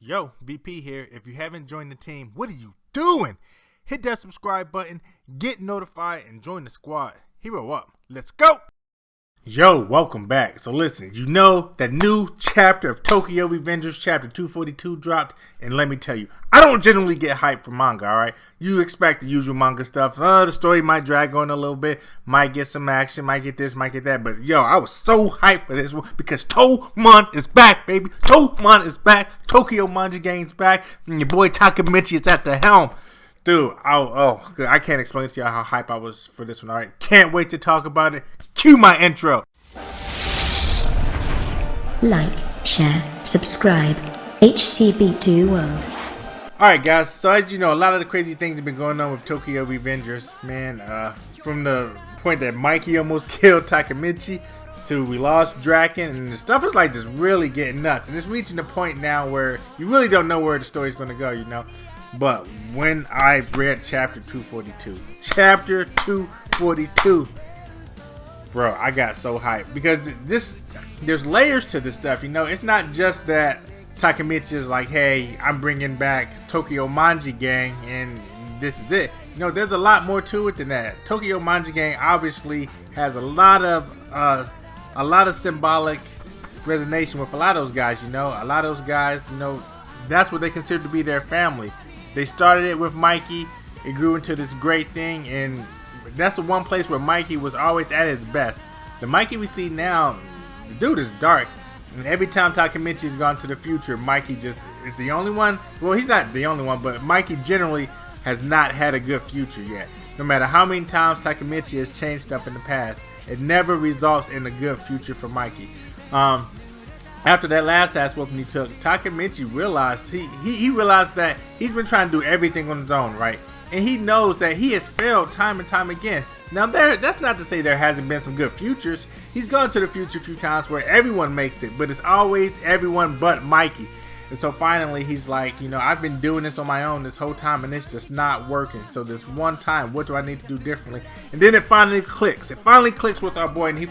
Yo, VP here. If you haven't joined the team, what are you doing? Hit that subscribe button, get notified, and join the squad. Hero up. Let's go! Yo, welcome back. So listen, you know that new chapter of Tokyo Revengers chapter 242 dropped, and let me tell you, I don't generally get hyped for manga, alright? You expect the usual manga stuff. The story might drag on a little bit, might get some action, might get this, might get that, but yo, I was so hyped for this one because Toman is back, baby. Toman is back. Tokyo Manga Game's back, and your boy Takemichi is at the helm. Dude, I can't explain to y'all how hype I was for this one, alright? Can't wait to talk about it. Cue my intro. Like, share, subscribe. HCB2 World. Alright guys, so as you know, a lot of the crazy things have been going on with Tokyo Revengers, man. From the point that Mikey almost killed Takemichi to we lost Draken, and the stuff is like just really getting nuts. And it's reaching the point now where you really don't know where the story's going to go, you know. But when I read chapter 242, bro, I got so hyped because there's layers to this stuff, you know. It's not just that Takemichi is like, hey, I'm bringing back Tokyo Manga Gang and this is it. You know, there's a lot more to it than that. Tokyo Manga Gang obviously has a lot of symbolic resonation with a lot of those guys, you know. A lot of those guys, you know, that's what they consider to be their family. They started it with Mikey, it grew into this great thing, and that's the one place where Mikey was always at his best. The Mikey we see now, the dude is dark, and every time Takemichi's gone to the future, Mikey just is the only one. Well, he's not the only one, but Mikey generally has not had a good future yet. No matter how many times Takemichi has changed stuff in the past, it never results in a good future for Mikey. After that last ass whooping he took, Takemichi realized he realized that he's been trying to do everything on his own, right? And he knows that he has failed time and time again. Now that's not to say there hasn't been some good futures. He's gone to the future a few times where everyone makes it, but it's always everyone but Mikey. And so finally he's like, you know, I've been doing this on my own this whole time and it's just not working. So this one time, what do I need to do differently? And then it finally clicks. It finally clicks with our boy, and he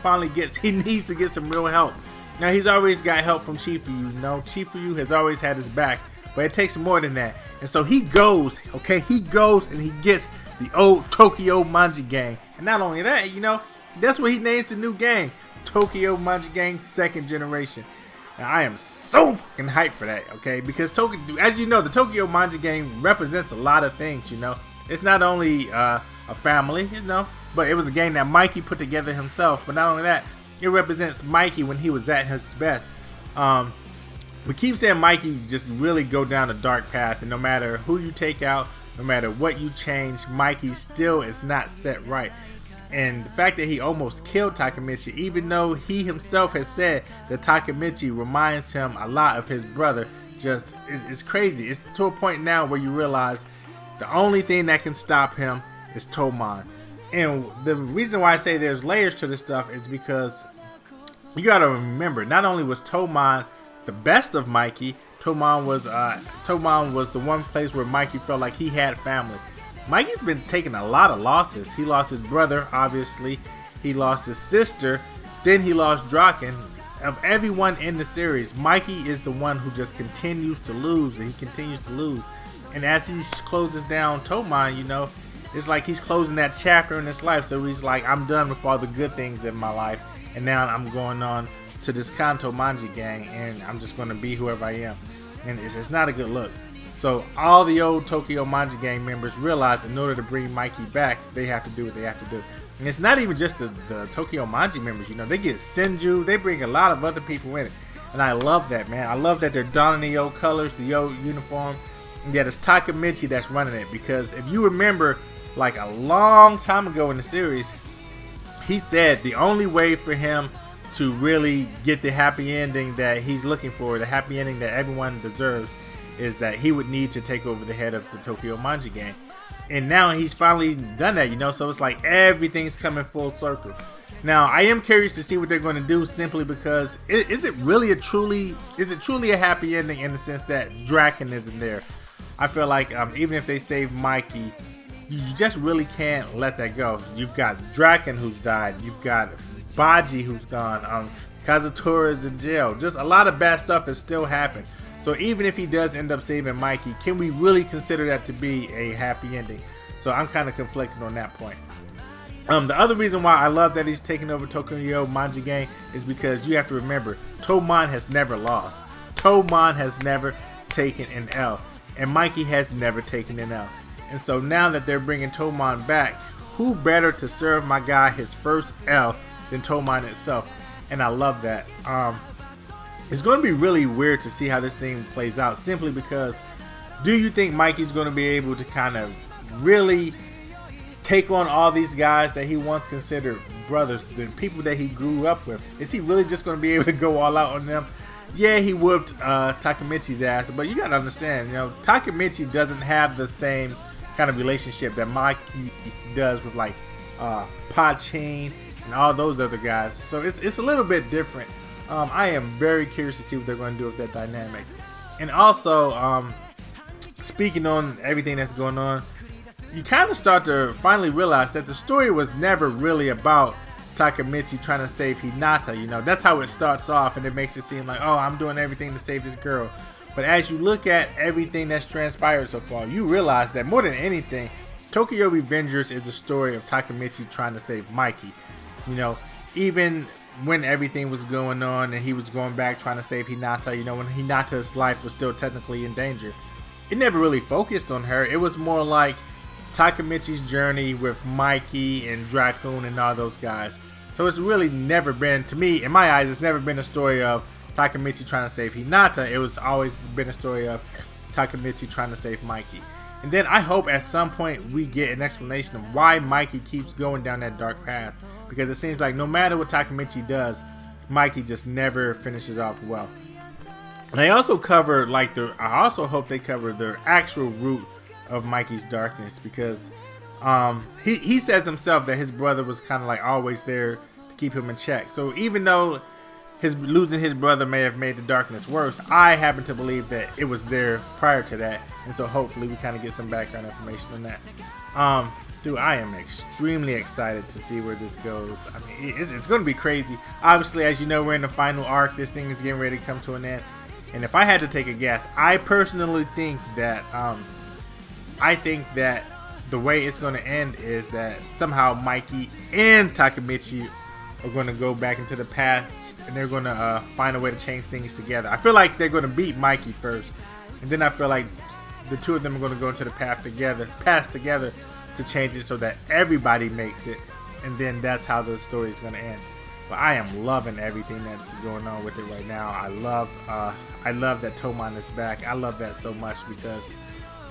needs to get some real help. Now he's always got help from Chifuyu, you know. Chifuyu has always had his back, but it takes more than that. And so he goes, and he gets the old Tokyo Manga Gang. And not only that, you know, that's what he names the new gang, Tokyo Manga Gang 2nd Generation. Now I am so fucking hyped for that, okay? Because as you know, the Tokyo Manga Gang represents a lot of things, you know. It's not only a family, you know, but it was a gang that Mikey put together himself. But not only that, it represents Mikey when he was at his best. We keep saying Mikey just really go down a dark path, and no matter who you take out, no matter what you change, Mikey still is not set right. And the fact that he almost killed Takemichi, even though he himself has said that Takemichi reminds him a lot of his brother, just it's crazy. It's to a point now where you realize the only thing that can stop him is Toman. And the reason why I say there's layers to this stuff is because you gotta remember, not only was Toman the best of Mikey, Toman was the one place where Mikey felt like he had family. Mikey's been taking a lot of losses. He lost his brother, obviously. He lost his sister. Then he lost Draken. Of everyone in the series, Mikey is the one who just continues to lose, and he continues to lose. And as he closes down Toman, you know, it's like he's closing that chapter in his life. So he's like, I'm done with all the good things in my life, and now I'm going on to this Kanto Manga Gang, and I'm just going to be whoever I am. And it's not a good look. So all the old Tokyo Manga Gang members realize in order to bring Mikey back, they have to do what they have to do. And it's not even just the Tokyo Manga members, you know. They get Senju, they bring a lot of other people in it. And I love that, man. I love that they're donning the old colors, the old uniform. And yet it's Takemichi that's running it. Because if you remember, like a long time ago in the series, he said the only way for him to really get the happy ending that he's looking for, the happy ending that everyone deserves, is that he would need to take over the head of the Tokyo Manga Gang. And now he's finally done that, you know, so it's like everything's coming full circle. Now, I am curious to see what they're going to do, simply because is it truly a happy ending in the sense that Draken isn't there? I feel like even if they save Mikey, you just really can't let that go. You've got Draken who's died, you've got Baji who's gone, Kazutora's in jail. Just a lot of bad stuff has still happened. So even if he does end up saving Mikey, can we really consider that to be a happy ending? So I'm kind of conflicted on that point. The other reason why I love that he's taking over Tokyo Manji Gang is because you have to remember, Toman has never lost. Toman has never taken an L. And Mikey has never taken an L. And so now that they're bringing Toman back, who better to serve my guy his first L than Toman itself? And I love that. It's going to be really weird to see how this thing plays out, simply because do you think Mikey's going to be able to kind of really take on all these guys that he once considered brothers, the people that he grew up with? Is he really just going to be able to go all out on them? Yeah, he whooped Takemichi's ass, but you got to understand, you know, Takemichi doesn't have the same kind of relationship that Mikey does with like Pachin and all those other guys. So it's a little bit different. I am very curious to see what they're going to do with that dynamic. And also, speaking on everything that's going on, you kind of start to finally realize that the story was never really about Takemichi trying to save Hinata. You know, that's how it starts off, and it makes it seem like, oh, I'm doing everything to save this girl. But as you look at everything that's transpired so far, you realize that more than anything, Tokyo Revengers is a story of Takemichi trying to save Mikey. You know, even when everything was going on and he was going back trying to save Hinata, you know, when Hinata's life was still technically in danger, it never really focused on her. It was more like Takemichi's journey with Mikey and Dracoon and all those guys. So it's really never been, to me, in my eyes, it's never been a story of Takemichi trying to save Hinata. It was always been a story of Takemichi trying to save Mikey. And then I hope at some point we get an explanation of why Mikey keeps going down that dark path, because it seems like no matter what Takemichi does, Mikey just never finishes off well. And they also cover like I also hope they cover the actual root of Mikey's darkness, because he says himself that his brother was kind of like always there to keep him in check. So even though losing his brother may have made the darkness worse, I happen to believe that it was there prior to that, and so hopefully we kind of get some background information on that. Dude, I am extremely excited to see where this goes. I mean, it's going to be crazy. Obviously, as you know, we're in the final arc. This thing is getting ready to come to an end. And if I had to take a guess, I personally think that the way it's going to end is that somehow Mikey and Takemichi are going to go back into the past, and they're going to find a way to change things together. I feel like they're going to beat Mikey first, and then I feel like the two of them are going to go into the past together to change it so that everybody makes it, and then that's how the story is going to end. But I am loving everything that's going on with it right now. I love that Toman is back. I love that so much because,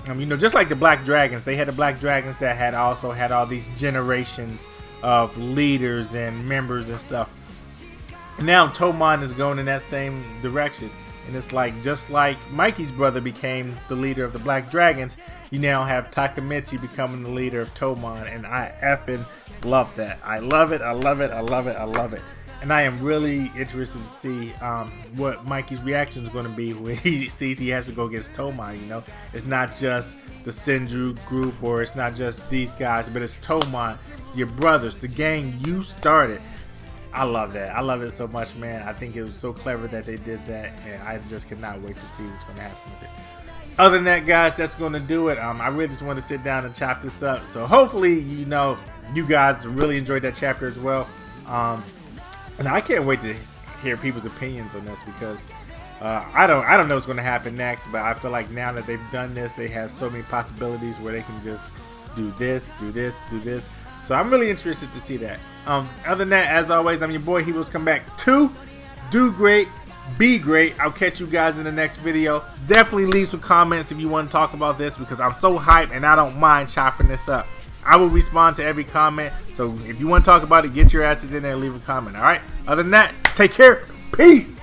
you know, just like the Black Dragons, they had the Black Dragons that had also had all these generations of leaders and members and stuff. And now Toman is going in that same direction. And it's like, just like Mikey's brother became the leader of the Black Dragons, you now have Takemichi becoming the leader of Toman. And I effing love that. I love it. I love it. I love it. I love it. And I am really interested to see what Mikey's reaction is going to be when he sees he has to go against Toman. You know, it's not just the Senju group, or it's not just these guys, but it's Toman, your brothers, the gang you started. I love that. I love it so much, man. I think it was so clever that they did that, and I just cannot wait to see what's going to happen with it. Other than that, guys, that's going to do it. I really just want to sit down and chop this up. So hopefully, you know, you guys really enjoyed that chapter as well. And I can't wait to hear people's opinions on this, because I don't know what's going to happen next, but I feel like now that they've done this, they have so many possibilities where they can just do this, do this, do this. So I'm really interested to see that. Other than that, as always, I'm your boy Heroes Come Back 2. Do great, be great. I'll catch you guys in the next video. Definitely leave some comments if you want to talk about this, because I'm so hyped and I don't mind chopping this up. I will respond to every comment. So if you want to talk about it, get your asses in there and leave a comment. All right. Other than that, take care. Peace.